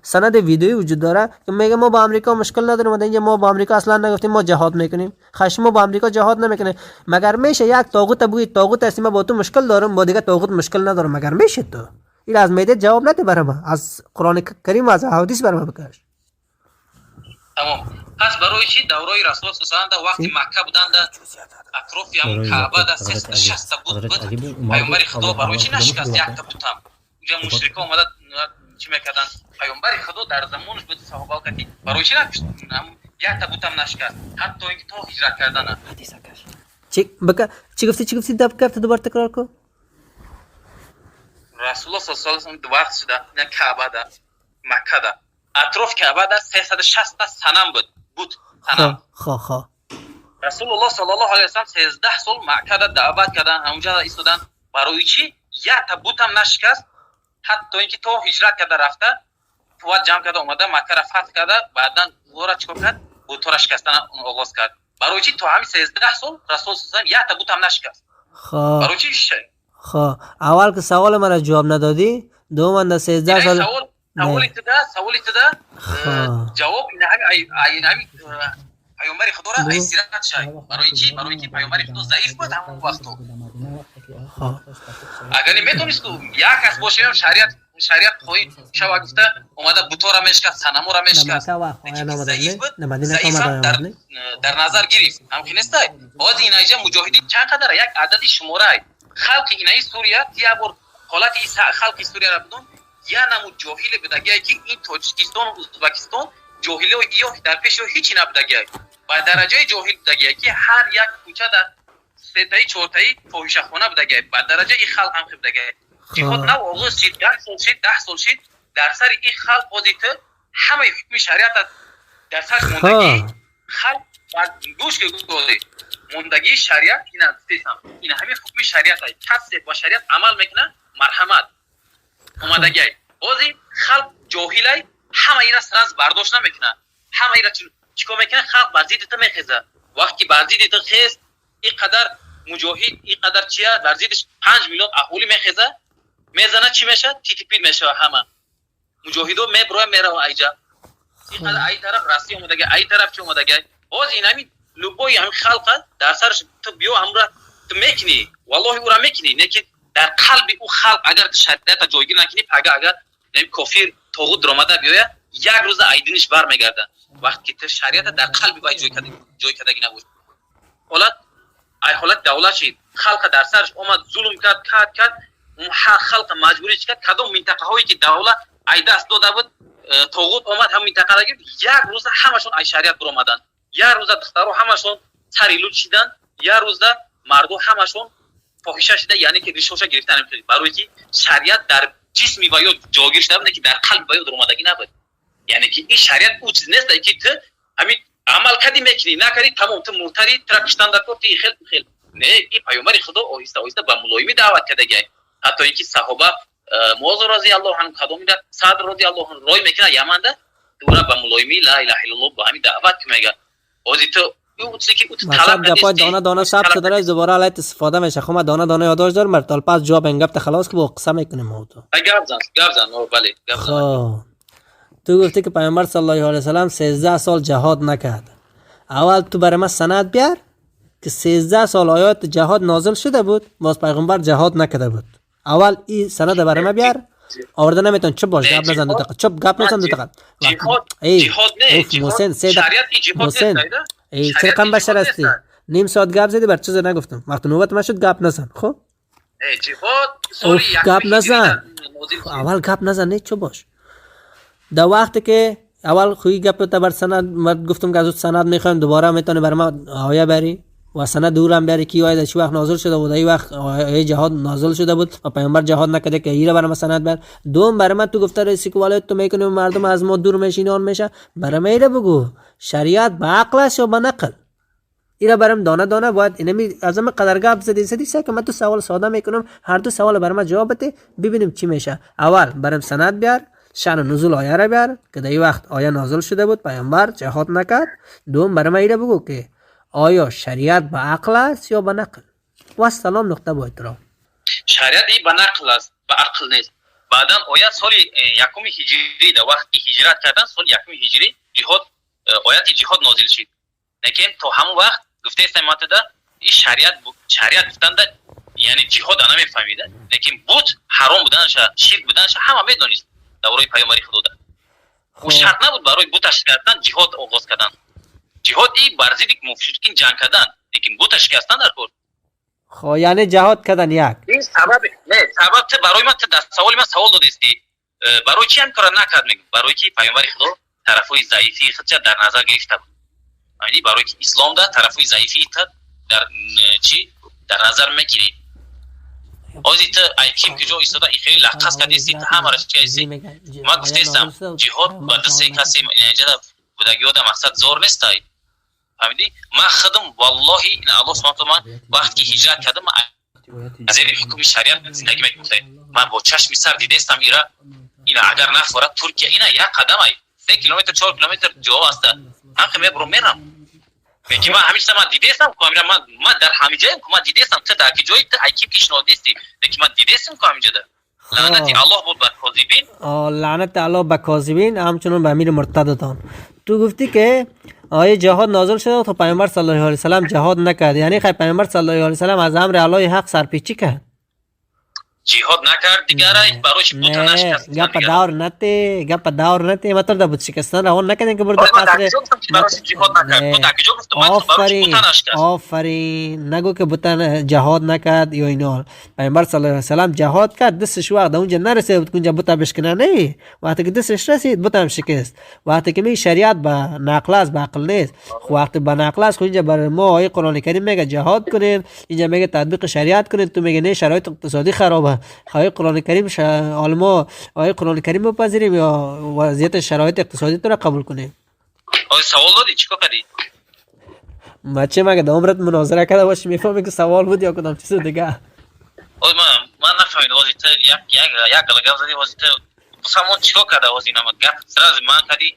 سند ویدیویی وجود داره که میگه ما با امریکا مشکل نداریم و اینجا ما با امریکا اصلا نگفتیم ما جهاد میکنیم شما با امریکا جهاد نمیکنین مگر میشه یک طاغوت بگی طاغوت هستی ما با تو مشکل دارم با دیگه طاغوت مشکل ندارم مگر میشه تو این از میده جواب نده برام از قرآن کریم و از حدیث برام بکش تمام. پس برای چی دورای رسول صلی الله علیه و وقتی مکه بودند اطراف هم کعبه در سیست شست بود پیامبر خدا برای چی نشکست یک تابوتم اونجا مشرکا اومدن چی میکردن پیامبر خدا در زمانش بود صحابه کردی برای چی نکشت یک تابوتم نشکست حتی اینکه تو هجرت کردن چی گفتی دب کرد دوباره تکرار کن رسول الله صلی الله علیه و وقت شده نه کعبه در مکه در اطراف کعبه در 360 تا صنم بود صنم رسول الله صلی الله علیه و سلم 13 سال مکه را دعوت کردن اونجا ایستادن برای چی یک تا بوتم نشکست، حتی اینکه تو هجرت کرده رفته قوت جمع کرده اومده مکه را فتح کرده، بعدا وارا چیکار کرد بوتا را شکستن آغاز کرد. برای چی تو همین 13 سال رسول صلی الله علیه و یک تا بوتم نشکست؟ خب برای چی خب اول که سوال من را جواب ندادی، دوم در 13 سال سوال ابتدا جواب این همین پیامبر خدا را استراحت شد. برای چی؟ برای که پیامبر خدا ضعیف بود همون وقت. اگر نمیتونست یک کس باشه شریعت خواهی شو گفته اومده بوتا را میشکست، صنم را میشکست، ضعیف بود، ضعیف در نظر گرفت. همین نیست. باز این اینجا مجاهدین چند قدر یک عدد شماره خلق اینای سوریه یا بر حالت خلق سوریه را بدون یا نمو جاهل بدگی که این تاجیکستان و ازبکستان جاهلی و ایو در پیش هیچی نبودگی و درجه جاهل بدگی که هر یک کوچه در سه تایی چهار تایی فاحشه‌خانه بدگی و درجه این خلق هم بدگی جهاد نو آغاز شد 10 سال شد در سر این خلق بازیت همه حکم شریعت در سر موندگی خلق و گوش که گوشه موندگی شریعت این استثنا این همه حکم شریعت کسی با شریعت عمل میکنه مرحمت اومدگی بازی خلق جاهلی همه اینا سرز برداشت نمیکنه، همه اینا چیکار میکنه خلق بازیت میخزه. وقتی بازیت خیز این قدر مجاهد این قدر چیه بازیتش 5 میلیون اهولی میخزه میزنه چی میشه تیتیپیل میشه همه مجاهدو میبره میره ایجا این قدر ای طرف راسی اومدگی ای طرف چی اومدگی باز این همین لوبوی همین خلق در سرش تو بیو امر تو میکنی والله او را میکنی لیکن در قلب او خلق اگر شریعت جایگیر نکنی اگر نمی کافر طاغوت درآمده بیاید یک روز ایدینش برمیگرده وقتی که شریعت در قلب وای جای کردگی نبود. حالت دولت شد خلق در سرش اومد ظلم کرد اون خلق مجبوری کرد کدام منطقه هایی که دولت ای دست داده بود طاغوت اومد هم منطقه را گرفت یک روز همشون ای شریعت درآمدن، یک روز دخترها همشون سریلود شدن، یک روز مردو همشون فاحشه شده یعنی که ریشوشا گرفتن نمیتونید برای که شریعت در جسمی و یا جاگیر شده نه که در قلب و یا درآمدگی نبود. یعنی که این شریعت او چیز نیست که تو همین عمل کردی میکنی نکردی تمام تو مرتری ترکشتن در کوتی خیل نه این پیامبر خدا آهسته آهسته با ملایمی دعوت کرده حتی اینکه صحابه معاذ رضی الله عنه کدوم در صدر رضی الله عنه رای میکنه یمن ده دورا با ملایمی لا اله الا الله با همین دعوت میگه بازی تو مطلب گپا دانه ثبت شده رای دوباره علایت استفاده میشه. خب ما دانه یادداشت دارم مرتال پس جواب این گپ خلاص که با قسم میکنیم ما تو گپ زن بله گپ زن. تو گفتی که پیامبر صلی الله علیه و سلم 13 سال جهاد نکرد. اول تو برای ما سند بیار که 13 سال آیات جهاد نازل شده بود باز پیغمبر جهاد نکرده بود. اول این سند برای ما بیار. آورده نمیتون چپ باش گپ نزن دو دقیقه چپ گپ نزن دو دقیقه جهاد نه شریعت جهاد نه ای چه کم بشر هستی نیم ساعت گپ زدی بر چیز نگفتم وقتی نوبت من شد گپ نزن. خب جهاد سوری گپ نزن اول گپ نزن نه چپ باش در وقتی که اول خوی گپ تا بر سند گفتم که از سند میخوایم دوباره میتونه بر ما آیه بری و سند دورم بیاری کی آیه چه وقت نازل شده بود ای وقت آیه جهاد نازل شده بود و پیامبر جهاد نکرده که ایره برام سند بر دوم برام تو گفته رئیسی که والد تو میکنه مردم از ما دور میشینان میشه برام ایره بگو شریعت با عقل است یا با نقل ایره برام دانه باید اینمی اعظم قدر گپ زدی که من تو سوال ساده میکنم هر دو سوال برام جواب بده ببینیم چی میشه. اول برام سند بیار شأن نزول آیه را بیار که در این وقت آیه نازل شده بود پیامبر جهاد نکرد. دوم برام ایره بگو که آیا شریعت با عقل است یا با نقل؟ و سلام نقطه با احترام. شریعت ای با نقل است با عقل نیست. بعدا آیه سال یکم هجری در وقتی هجرت کردن سال یکم هجری جهاد آیات جهاد نازل شد. لیکن تو همون وقت گفته استماعت ده این شریعت گفتن ده یعنی جهاد انا میفهمیده لیکن بود حرام بودنش شرک بودنش همه میدونست دوره پیامبر خدا ده. و شرط نبود برای بتش کردن جهاد آغاز کردن. جهاد ای برزید مشرکین جنگ کردن لیکن بت شکستن در کار. خب یعنی جهاد کردن یک این سبب نه سبب ته برای من ته سوال من سوال دادستی برای چی هم کار نکرد میگم برای که پیامبر خدا طرفای ضعیفی خودش در نظر گرفته بود. یعنی برای که اسلام ده طرفای ضعیفی در چی در نظر میگیری آزی ته ایکیم که جو ایستاده ای خیلی لحظه کردی ته همه رش چیزی ما گفتم جهاد با دست کسی اینجا بودگی و مقصد زور نیست فهمیدی؟ من خودم والله این الله سبحانه و تعالی وقتی هجرت کردم زیر حکم شریعت زندگی میکنه. من با چشم سر دیدستم اینا اگر نفورد ترکیه اینا یک قدم ای 3 کیلومتر 4 کیلومتر جا است. هم برو میرم میگم من همیشه من دیدستم کامیرا من در همه جای من دیدستم تو در کی جایی تو اکی پیشنهادیستی میگم من دیدستم کامیجا ده لعنت الله بود بر کاذبین. لعنت الله به کاذبین همچنان به امیر مرتدتان. تو گفتی که آیه جهاد نازل شد تو پیامبر صلی الله علیه و سلام جهاد نکرد، یعنی خیلی پیامبر صلی الله علیه و سلام از امر الله حق سرپیچی کرد، جهاد نکرد دیگه را براش بوت نشکست. گپ داور نته مطلب ده بود شکستن روان نکردن که برد قصر آفرین نگو که بوتن جهاد نکرد یا اینا. پیامبر صلی الله علیه و سلام جهاد کرد، دستش وقت اونجا نرسید اونجا بوتا بشکنه، نه وقتی که دستش رسید بوتم شکست. وقتی که می شریعت به نقل است به عقل نیست، وقتی به نقل است اینجا بر ما آیه قرآن کریم میگه جهاد کنین، اینجا میگه تطبیق شریعت کنین، تو میگه نه شرایط اقتصادی خرابه. آیه قرآن کریم علما آیه قرآن کریم بپذیریم یا وضعیت شرایط اقتصادی تو را قبول کنیم؟ آیه سوال دادی چیکار کردی؟ بچه مگه به عمرت مناظره کرده باشی میفهمی که سوال بود یا کدام چیز دیگه؟ آیه من نفهمیدم واسه یک گلگام زدی واسه بسامون چیکار کرده واسه اینا گپ سر از من کردی؟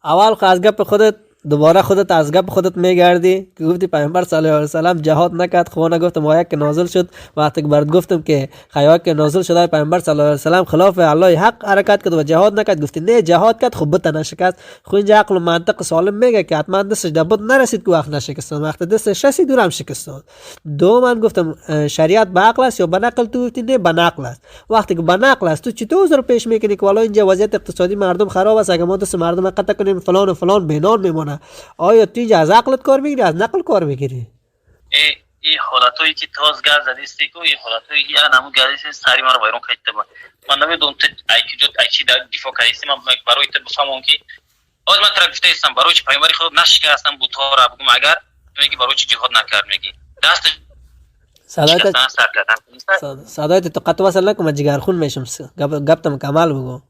اول از گپ خودت دوباره خودت از گپ خودت میگردی که گفتی پیامبر صلی الله علیه و سلام جهاد نکرد. خونه گفتم آیه که نازل شد، وقتی که برات گفتم که خیال که نازل شده پیامبر صلی الله علیه و سلام خلاف الله حق حرکت کرد و جهاد نکرد، گفتی نه جهاد کرد خب بت نشکست. خو اینجا عقل و منطق سالم میگه که حتما دستش دبت نرسید که وقت نشکست، وقت دستش رسید دورم شکست. دو من گفتم شریعت به عقل است یا به نقل؟ تو گفتی نه به نقل است. وقتی که به نقل است تو چطور زر پیش میکنی که والا اینجا وضعیت اقتصادی مردم خراب است، اگه ما دست مردم قطع کنیم فلان و فلان بینان میمونه. آیا تو اینجا از عقلت کار میگیری از نقل کار میگیری؟ این حالتایی که تاز گاز زدیستی که این حالتایی یا نمو گازی سری مرا وایرون کردی من نمیدونم تو ایکی در دفاع کردی من برای تو بفهمم که آج من طرف گفته استم برای چه پیامبری خود نشکستم بوتا را بگم اگر میگی برای چه جهاد نکرد میگی دست صدایت تو قطع وصل نکن من جگرخون میشم گپتم کمال بگو.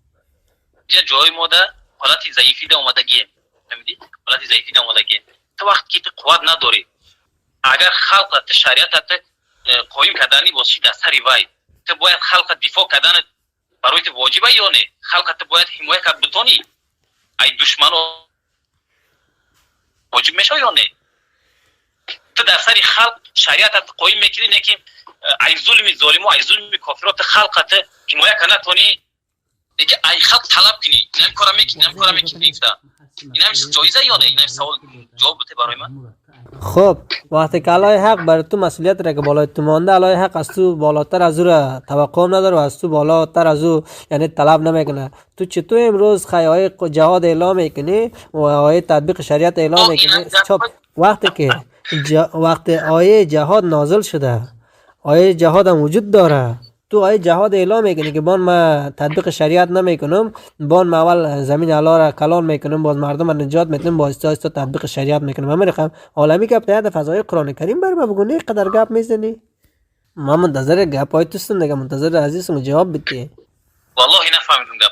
جای موده حالتی ضعیفی ده اومدگیه فهمیدی؟ حالتی ضعیفی ده اومدگیه. تو وقتی که قوت نداری اگر خلقت شریعت قایم کردنی باشی در سری وای تو باید خلقت دفاع کردن برای تو واجبه یا نه؟ خلقت باید حمایت کرد بتونی ای دشمنو واجب میشه یا نه؟ تو در سری خلق شریعت قایم میکنی نه که ای ظلم ای ظلم کافرات خلقت حمایت کنه تونی دیگه ای خلق طلب کنی اینم کارا میکنی اینم جایزه یا نه؟ اینم سوال جواب بده برای من. خب وقتی که علای حق بر تو مسئولیت را که بالای تو مانده، علای حق از تو بالاتر از او را توقع نداره و از تو بالاتر از او یعنی طلب نمیکنه. تو چطور امروز خیای جهاد اعلام میکنی و آیه تطبیق شریعت اعلام میکنی؟ وقتی آیه جهاد نازل شده، آیه جهاد هم وجود داره، تو آیه جهاد اعلام میکنی که بان ما تطبیق شریعت نمیکنم، بان ما اول زمین الله را کلان میکنم، باز مردم را نجات میتونم، با آهسته آهسته تطبیق شریعت میکنم. من میخوام عالمی که ابتدا فضای قرآن کریم بر ما بگونی قدر گپ میزنی. من منتظر گپای توستم دیگه، منتظر عزیزم جواب بدی. والله نفهمیدم گپ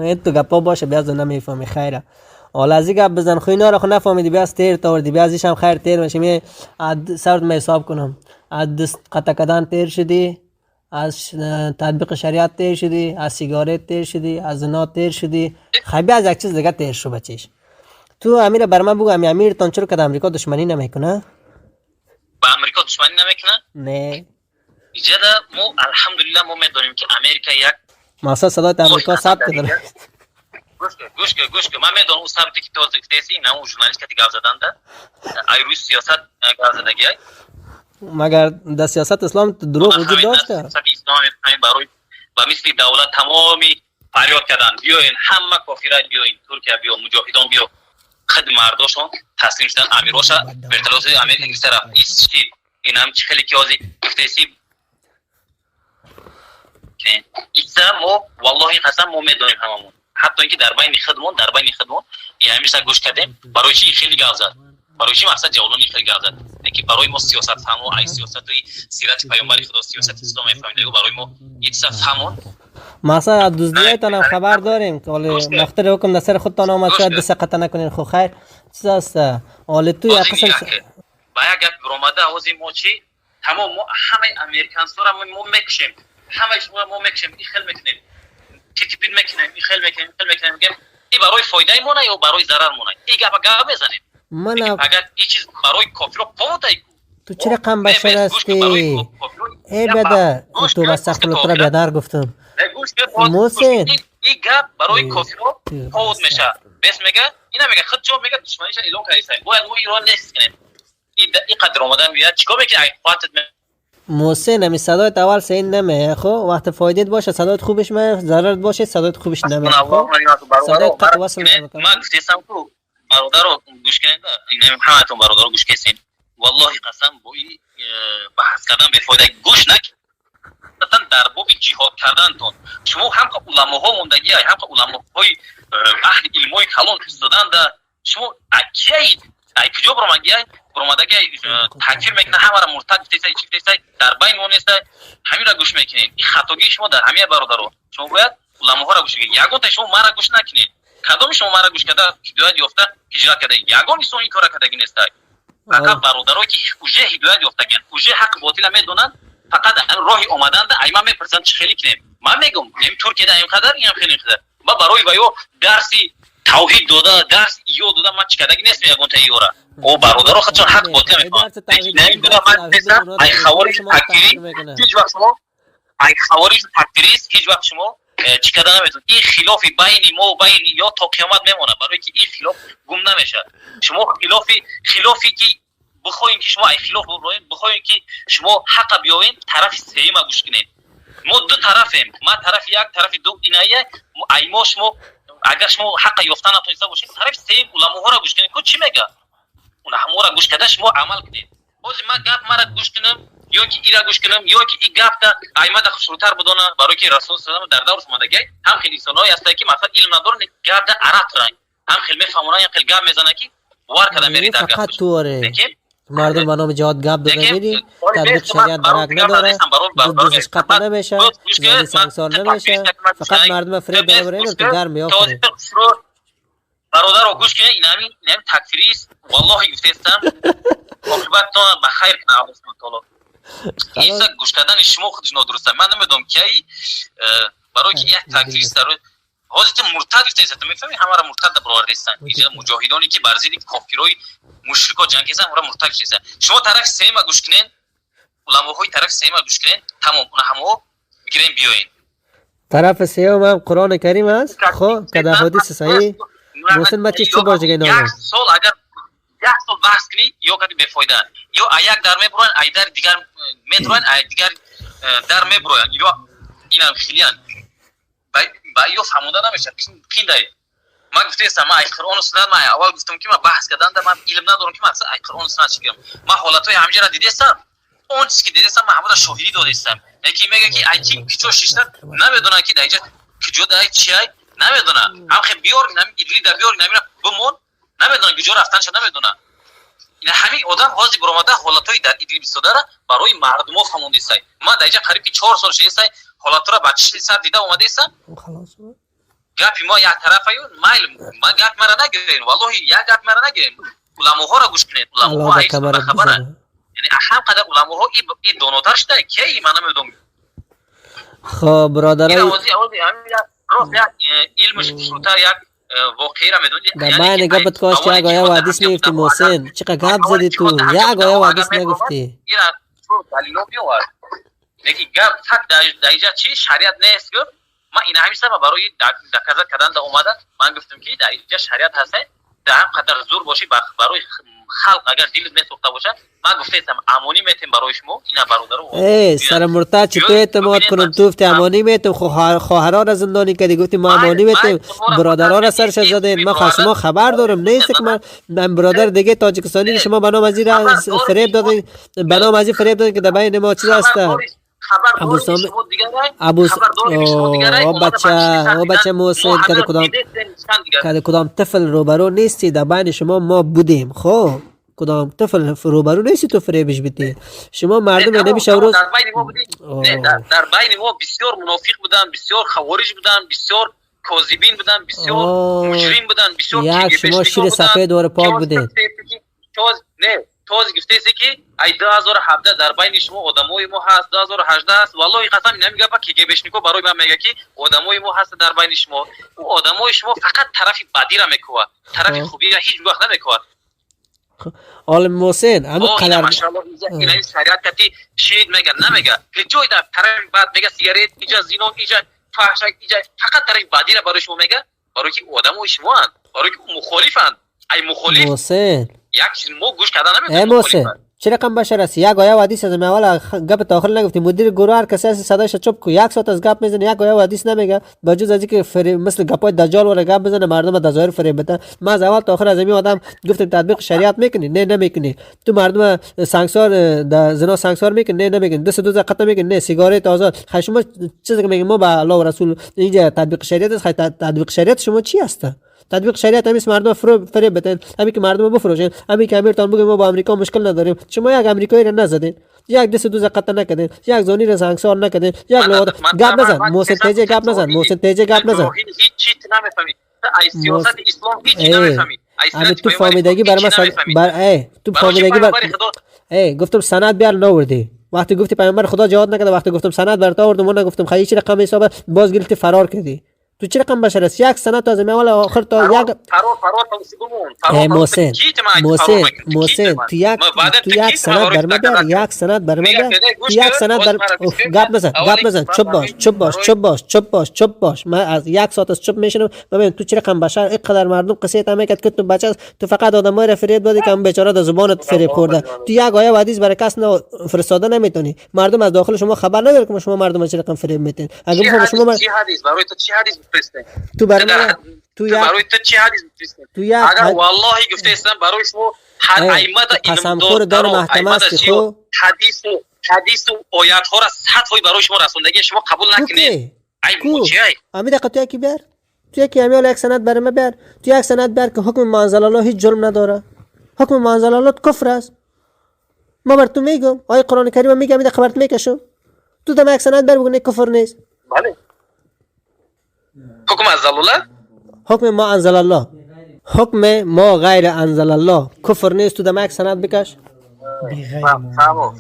این تو گپا باشه بیاز نمیفهمی خیره. حالا از گپ بزن خو اینا رو خو نفهمیدی بیاز تیر توردی بیازیش هم خیر تیر میشه. می سرت می حساب کنم از دست قطع کردن تیر شدی، از تطبیق شریعت تیر شدی، از سیگارت تیر شدی، از زنا تیر شدی، خیلی از یک چیز دیگه تیر شو بچیش. تو امیر بر من بگو امیر تان چرا که امریکا دشمنی نمیکنه؟ با امریکا دشمنی نمیکنه؟ نه ایجاد ما الحمدلله ما میدونیم که امریکا یک ماسا صدای امریکا ثبت کرده. گوش که من میدونم اون ثبتی که تو گفتیسی نه اون ژورنالیست که گاز دادن ده ای روی سیاست گاز دادگی مگر در سیاست اسلام دروغ وجود داشته؟ سیاست اسلام برای و مثل دولت تمامی فریاد کردن بیاین همه کافرای بیاین ترکیه بیا مجاهدان بیا خد مرداشون تسلیم شدن امیراشا برتلاس امریکا انگلیس طرف این هم چه خیلی کیازی گفتیسی ایسا ما والله قسم ما میدونیم هممون حتی اینکه در بین خدمون این همیشه گوش کردیم برای چی خیلی گاز زد برای چی مقصد جولانی خیلی گاز زد که برای ما سیاست فهمو ای سیاست و سیرت پیامبر خدا سیاست اسلام فهمیدگو برای ما یک فهمون مثلا دزدیای تان خبر داریم که مختار حکم دستر خودتان آمد شاید دست قطع نکنین. خو خیر چیز است حال تو یا قسم با یک گپ برآمده اوزی موچی تمام ما همه امریکن سورا ما میکشیم، همه شما ما میکشیم، این خیلی میکنیم، تیپید میکنیم، این خیلی میکنیم، میگم این برای فایده مونه یا برای ضرر مونه؟ این گپ بزنیم. من اگر این چیز برای کافی رو پوتای تو چرا قم بشر هستی؟ ای بده تو بس اخلوترا بیادر گفتم محسن این گپ برای کافی رو پوت میشه. بس میگه اینا میگه خود جو میگه دشمنیش ایلون کایسای باید ما ایران نیست کنیم. این قدر اومدن بیاد چیکار میکنه؟ فاتت محسن همی صدایت اول صحیح نمیه خب وقت فایدت باشه صدایت خوبش میه، ضررت باشه صدایت خوبش نمیه خب صدایت قطع وصل نمیکنه. من گفتم که برادر رو گوش کنید، اینا همتون برادر رو گوش کردین. والله قسم با این بحث کردن به فایده گوش نکنید. مثلا در باب جهاد کردنتون شما هم که علماها موندگی هم که علماهای اهل علمای کلان دادن ده شما اکی کجا برامدگی تکفیر میکنه، همه را مرتد گفتیسای چی گفتیسای در بین مونسته همین را گوش میکنین. این خطاگی شما در همه برادرها. شما باید علماها را گوش کنید. یگان تا شما ما را گوش نکنید. کدام شما ما را گوش کرده هدایت یافته هجرت کرده؟ یگان نیست این کارا کردگی نیست. فقط برادرایی که اوجه هدایت یافتگن، اوجه حق باطل میدونن، فقط راهی اومدن ده ایما میپرسن چه خیلی کنیم. من میگم این ترکیه ده اینقدر این خیلی قدر ما برای ویو درسی توحید داده، درس ایو داده، من چیکارگی نیست میگم تا ایورا او برادرها خودشون حق باطل میکنن. نمیدونم من مثلا ای خوارج تکفیری هیچ وقت شما ای خوارج تکفیری هیچ وقت شما چیکار نمیتون. این خلاف بین ما و بین یا تا قیامت میمونه، برای که این خلاف گم نمیشه. شما خلافی که بخواین که شما ای خلاف بخواین که شما حق بیاین، طرف سیم گوش کنین. ما دو طرفیم، ما طرف یک طرف دو اینایه ای ما شما اگر شما حق یافتن نتونسته باشین طرف سیم علماها را گوش کنین که چی میگه اون همو را گوش کرده شما عمل کنین. باز ما گپ ما را گوش کنم یا که ایرا گوش کنم یا که این گپ تا ایما د خشوتر بدونه، برای که رسول صلی الله علیه و در دور زمانگی هم خیلی انسانای هستی که مثلا علم ندارن گپ د عرق رنگ هم خیلی میفهمونن یا خیلی گپ میزنه که وار کده میری در گپ. فقط تو اره مردم با نام جهاد گپ داده میری تطبیق شریعت درک نداره، دوزش قطع نمیشه، زیادی سنگسار نمیشه، فقط مردم فریب بره اینو تو در میافره. برادر رو گوش کنه این همین تکفیری است. والله گفتم عاقبتتون بخیر کنه الله سبحانه و تعالی. این گوش کردن شما خودش نادرسته. من نمیدونم کی برای که یک تکفیری است رو حاضرت مرتد گفتید میفهمی همه را مرتد برآورده هستن. اینجا مجاهدانی که بر ضد کافرای مشرکا جنگیدن اونها مرتد شدن. شما طرف سیم گوش کنین، علماهای طرف سیم گوش کنین، تمام اون همو بگیرین بیاین. طرف سیم هم قرآن کریم است. خب کدا حدیث صحیح محسن بچه چی باشه که یک سال اگر یک سال بحث کنی یا کدی بفایده یا یک در میبرن ای در دیگر میدرن ای دیگر در میبرن یا اینم خیلیان با یو فهمونده نمیشه پیندای. من گفتم ما ای قرآن و سنت، من اول گفتم که من بحث کردم من علم ندارم که من اصلا ای قرآن و سنت چیکارم. من حالتای همینجا را دیدم، اون چیزی که دیدم من همون شاهدی دادم. یکی میگه که ای کی کجا شیشتر نمیدونه که دیگه کجا دای چی ای نمیدونه. هم خیلی بیار نمی ایدلی در بیار نمیدونه بمون نمیدونه کجا رفتنش نمیدونه. این همین آدم حاضر برآمده حالتای در ایدلی بیستاده را برای مردم ها فهمونده است. ما دیگه قریب 4 سال شده است حالات را بچه سر دیده اومده است. خلاص گپی ما یک طرفه مایل ما گپ مرا نگیرین، والله یک گپ مرا نگیرین. علماها را گوش کنید، علماها هیچ خبره. یعنی اهم قدر علماها این دوناتر شده کی من نمیدونم. خب برادرای روز علمش شروطه یک واقعی را میدونی. در من گپت کاش که یک آیه و حدیث نگفتی محسن، چقدر گپ زدی تو، یک آیه و حدیث نگفتی. اینا دلیلو میواد. میگی گپ فقط در چی شریعت نیست گفت. ما این همیشه برای دکازه کردن اومدن من گفتم که در اینجا شریعت هست در هم قدر زور باشی برای خلق اگر دلت نسوخته باشه من گفتم امانی میتیم برای شما اینا برادرو ای سر مرتد چطور اعتماد کنم تو گفتی امانی میتیم خواهران را زندانی کردی گفتی ما امانی میتیم برادران را سرش زدین. ما خواست ما خبر دارم نیست که من برادر دیگه تاجیکستانی شما بنام از این فریب دادین بنام از این فریب دادین که در بین ما چیز هست. او بچه محسن کده کدام طفل روبرو نیستی در بین شما ما بودیم. خب کدام طفل روبرو نیستی تو فریبش بیتی شما مردم نمیشه روز در بین ما بودیم. در بین ما بسیار منافق بودن، بسیار خوارج بودن، بسیار کاذبین بودن، بسیار مجرم بودن، بسیار یک شما شیر سفید دور پاک بودین. نه توز گفتیسی که ای 2017 در بین شما آدمای ما هست 2018 هست والله قسم نمیگه با که بشنیکو برای من میگه که آدمای ما هست در بین شما او آدمای شما فقط طرف بدی را میکوه طرف خوبی را هیچ وقت نمیکوه عالم محسن همون قدر ماشاءالله اینا شریعت کتی شید میگه نمیگه که جای در طرف بعد میگه سیگارت اینجا زینو اینجا فحشا اینجا فقط طرف بدی را برای شما میگه برای که آدمای شما هست برای که مخالفند ای مخالف محسن یک چیز مو گوش کردن ای نمیتونه محسن چه رقم بشر است یک آیا حدیث از اول گپ تا آخر نگفتی مدیر گروه هر کسی از صداش چوب کو یک ساعت از گپ میزنه یک آیا حدیث نمیگه بجز از اینکه مثل گپای دجال ولا گپ بزنه مردم در ظاهر فریب بده ما از اول تا آخر از این آدم گفتیم تطبیق شریعت میکنی نه نمیکنی تو مردم سانسور در زنا سانسور میکنی نه نمیکنی دست دوز قطع میکنی نه سیگارت آزاد شما چیزی که میگیم ما با الله و رسول اینجا تطبیق شریعت است تطبیق شریعت شما چی است تطبیق شریعت همیشه مردم فریب بدن همین که مردم بفروشن همین که امیرتان بگه ما با امریکا مشکل نداریم شما یک امریکایی را نزدین یک دست دوز قطع نکردین یک زانی را سانسور نکردین یک گپ نزن محسن تیجه گپ نزن محسن تیجه گپ نزن هیچ چیز نمیفهمی ای سیاست اسلام هیچ نمیفهمی ای تو فهمیدگی بر من تو فهمیدگی بر گفتم سند بیار نوردی وقتی گفتی پیامبر خدا جهاد نکرده وقتی گفتم سند برات آوردم من گفتم خیلی چی رقم حساب باز گرفتی فرار کردی تو چه رقم بشر است یک سند تا از اول آخر تا یک محسن تو یک سند بر من بیار یک سند بر من بیار یک سند بر گپ نزن چپ باش من از یک ساعت از چپ میشنم ببین تو چه رقم بشر اینقدر مردم قصه تا میکرد که تو بچه تو فقط آدمای را فریب دادی که بیچاره در زبانت فریب خورده تو یک آیه حدیث برای کس فرستاده نمیتونی مردم از داخل شما خبر نداره که شما مردم چه رقم فریب میتین اگه شما چی حدیث برای تو چی حدیث تو برای تو برای تو چی حدیث تو یک اگر والله گفته استم برای شما ائمه قسم خور دار محکمه است که تو حدیث و آیات ها را صد برای شما رسوندگی شما قبول نکنید ای چی ای امید تو یکی بیار تو یکی امیال یک سند برای من بیار تو یک سند بیار که حکم منزل الله هیچ جرم نداره حکم منزل الله کفر است ما بر تو میگم آیه قرآن کریم میگه امید خبرت میکشم تو دم یک سند بیار بگو کفر نیست بله حکم انزل الله حکم ما انزل الله حکم ما غیر انزل الله کفر نیست تو دم یک سند بکش فهمو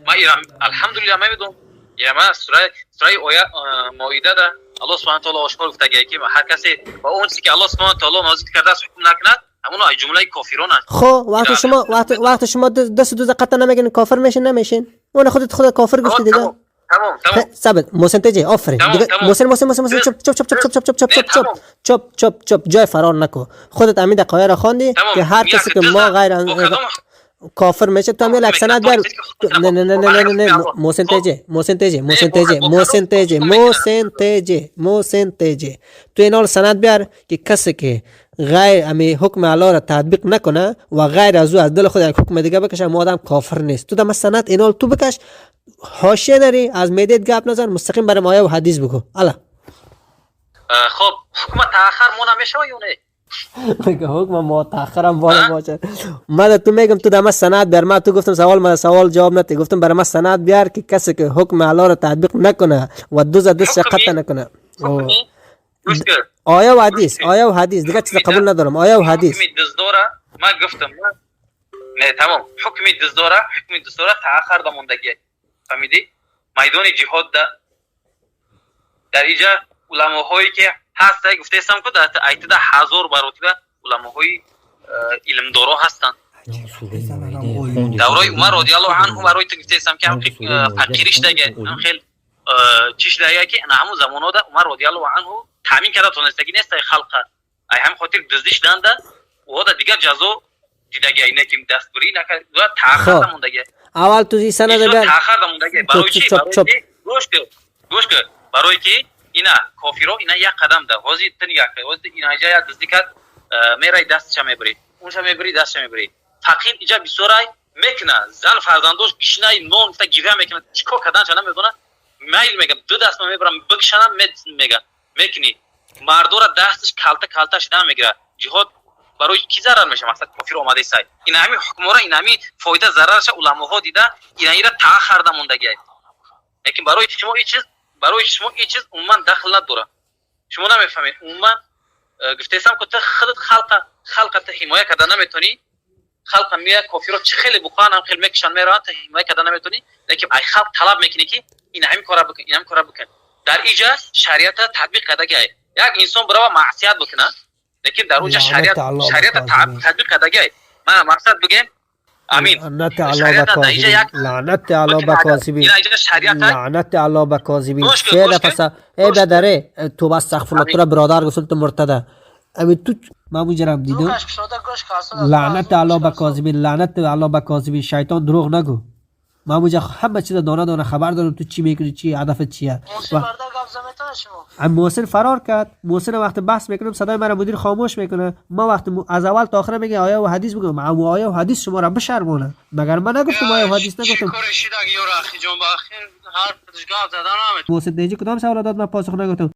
ما ایران الحمدلله میدونم یا ما سوره مائده ده الله سبحانه و تعالی آشکار گفته که هر کسی با اون چیزی که الله سبحانه و تعالی نازل کرده است حکم نکند همون ای جمله کافرانه خب وقتی شما دست دوز قطع نمیگین کافر میشین نمیشین اون خود کافر گفتی دیگه تمام ثابت محسن تیجه آفرین محسن چپ جای فرار نکو خودت امید قایه را خواندی که هر کسی که ما غیر کافر میشه تو هم یک سند بیار نه محسن تیجه تو اینال سند بیار که کسی که غیر امی حکم الله را تطبیق نکنه و غیر از او از دل خود یک حکم دیگه بکشه ما آدم کافر نیست تو دم سند اینال تو بکش حاشیه نری از میدت گپ نزن مستقیم برای آیه و حدیث بگو الا خب حکم تاخر مون نمیشه یا نه میگه حکم متأخر هم بالا باشه من تو میگم تو دم سند بیار من تو گفتم سوال جواب نتی گفتم برای من سند بیار که کسی که حکم الله را تطبیق نکنه و دست قطع نکنه آیه و حدیث دیگه چیز قبول ندارم آیه و حدیث حکم دزدوره ما گفتم نه تمام حکم دزدوره تاخر ده موندگی فهمیدی میدان جهاد ده در اینجا علماهایی که هست گفته استم که در ایت ده هزار براتبه علماهای علم دارا هستن دوره عمر رضی الله عنه برای تو گفته استم که هم فقیرش دیگه هم خیلی چیش دیگه که همون زمانه ده عمر رضی الله عنه تامین کرده تونستگی نیست خلق ای هم خاطر دزدیش دنده و ده دیگر جزا دیگه اینه که دست بری نکرد و تاخر موندگی اول تو این سند بیار تاخر موندگی برای چی گوش که برای که اینا کافرو اینا یک قدم ده وازی تنیگه که وازی اینا جای دزدی کرد میرای دستش میبری اونش میبری دستش میبری فقیر اینجا بسورای میکنه زن فرزندوش گشنای نون تا گیره میکنه چیکار کردن چنم میدونه میل میگم دو دست میبرم بکشنم میگم میکنی مردو را دستش کالتا شدن میگیره جهاد برای کی ضرر میشه مثلا کافر اومده سای این همین حکم را این همین فایده ضررش علماها دیده اینا را تاخر ده موندگی لیکن برای شما این چیز عموما دخل نداره شما نمیفهمید عموما گفتیسم که تو خودت خلقت حمایت کردن نمیتونی خلق میاد کافی رو چه خیلی بخوان هم خیلی میکشن میرن تا حمایت کردن نمیتونی لیکن ای خلق طلب میکنه که این همین کارا بکن این هم کارا بکن در اینجا شریعت تطبیق کرده گه یک انسان برای معصیت بکنه لیکن در اونجا شریعت تطبیق کرده گه من مقصد بگم امین لعنت علی بکاذبین لعنت علی بکاذبین لعنت علی بکاذبین سه دفعه ای بدره تو بس استغفر الله تو برادر گفتن تو مرتد امین تو مامو جناب دیدو لعنت علی بکاذبین لعنت علی بکاذبین شیطان دروغ نگو مامو جا همه چیز دانه دانه خبر دارم تو چی میکنی چی هدفت چیه محسن فرار کرد محسن وقت بحث میکنم صدای مرا مدیر خاموش میکنه ما وقت از اول تا آخر میگه آیه و حدیث بگم آیه و حدیث شما را بشرمونه مگر من نگفتم آیه و حدیث نگفتم محسن دیجی کدام سوال داد من پاسخ نگفتم